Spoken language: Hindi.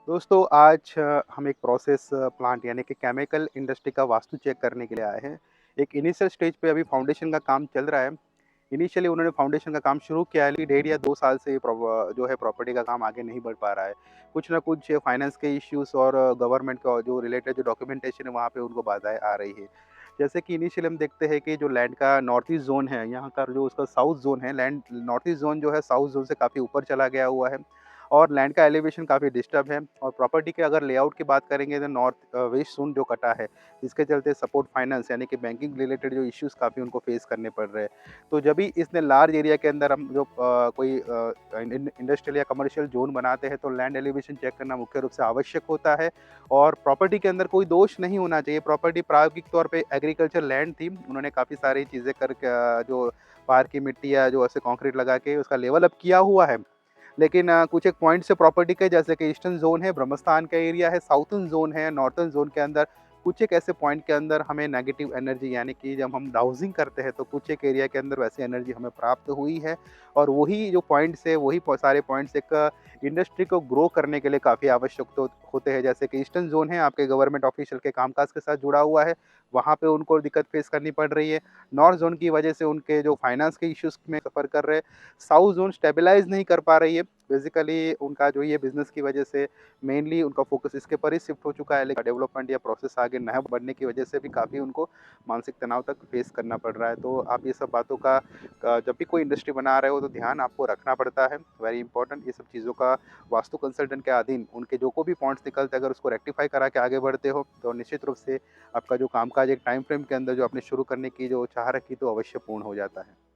दोस्तों आज हम एक प्रोसेस प्लांट यानी कि केमिकल इंडस्ट्री का वास्तु चेक करने के लिए आए हैं। एक इनिशियल स्टेज पे अभी फाउंडेशन का काम चल रहा है। इनिशियली उन्होंने फाउंडेशन का काम शुरू किया है, लेकिन 1.5 या 2 साल से ये जो है प्रॉपर्टी का काम आगे नहीं बढ़ पा रहा है। कुछ ना कुछ फाइनेंस के इश्यूज़ और गवर्नमेंट का जो रिलेटेड जो डॉक्यूमेंटेशन है, वहाँ पे उनको बाधाएँ आ रही है। जैसे कि इनिशियली हम देखते हैं कि जो लैंड का नॉर्थ ईस्ट ज़ोन है, यहाँ का जो उसका साउथ ज़ोन है, लैंड नॉर्थ ईस्ट ज़ोन जो है साउथ ज़ोन से काफ़ी ऊपर चला गया हुआ है और लैंड का एलिवेशन काफ़ी डिस्टर्ब है। और प्रॉपर्टी के अगर लेआउट की बात करेंगे तो नॉर्थ वेस्ट ज़ोन जो कटा है, जिसके चलते सपोर्ट फाइनेंस यानी कि बैंकिंग रिलेटेड जो इश्यूज़ काफ़ी उनको फेस करने पड़ रहे हैं। तो जब भी इतने लार्ज एरिया के अंदर हम जो कोई इंडस्ट्रियल या कमर्शियल जोन बनाते हैं, तो लैंड एलिवेशन चेक करना मुख्य रूप से आवश्यक होता है। और प्रॉपर्टी के अंदर कोई दोष नहीं होना चाहिए। प्रॉपर्टी प्रायोगिक तौर पे एग्रीकल्चर लैंड थी, उन्होंने काफ़ी सारी चीज़ें करके जो बाहर की मिट्टी या जो ऐसे कंक्रीट लगा के उसका लेवल अप किया हुआ है। लेकिन कुछ एक पॉइंट से प्रॉपर्टी के, जैसे कि ईस्टर्न ज़ोन है, ब्रह्मस्थान का एरिया है, साउथर्न ज़ोन है, नॉर्थर्न ज़ोन के अंदर कुछ एक ऐसे पॉइंट के अंदर हमें नेगेटिव एनर्जी यानी कि जब हम डाउज़िंग करते हैं, तो कुछ एक एरिया के अंदर वैसी एनर्जी हमें प्राप्त हुई है। और वही जो पॉइंट्स है, वही सारे पॉइंट्स एक इंडस्ट्री को ग्रो करने के लिए काफ़ी आवश्यक तो होते हैं। जैसे कि ईस्टर्न ज़ोन है, आपके गवर्नमेंट ऑफिशियल के कामकाज के साथ जुड़ा हुआ है, वहाँ पे उनको दिक्कत फेस करनी पड़ रही है। नॉर्थ ज़ोन की वजह से उनके जो फाइनेंस के इश्यूज़ में सफ़र कर रहे हैं। साउथ ज़ोन स्टेबलाइज़ नहीं कर पा रही है। बेसिकली उनका जो ये बिज़नेस की वजह से मेनली उनका फ़ोकस इसके पर ही शिफ्ट हो चुका है, लेकिन डेवलपमेंट या प्रोसेस आगे न बढ़ने की वजह से भी काफ़ी उनको मानसिक तनाव तक फेस करना पड़ रहा है। तो आप ये सब बातों का जब भी कोई इंडस्ट्री बना रहे हो तो ध्यान आपको रखना पड़ता है, वेरी इंपॉर्टेंट। ये सब चीज़ों का वास्तु कंसल्टेंट के अधीन उनके जो को भी पॉइंट्स निकलते हैं, अगर उसको रेक्टिफ़ाई करा के आगे बढ़ते हो, तो निश्चित रूप से आपका जो कामकाज एक टाइम फ्रेम के अंदर जो आपने शुरू करने की जो चाह रखी, तो अवश्य पूर्ण हो जाता है।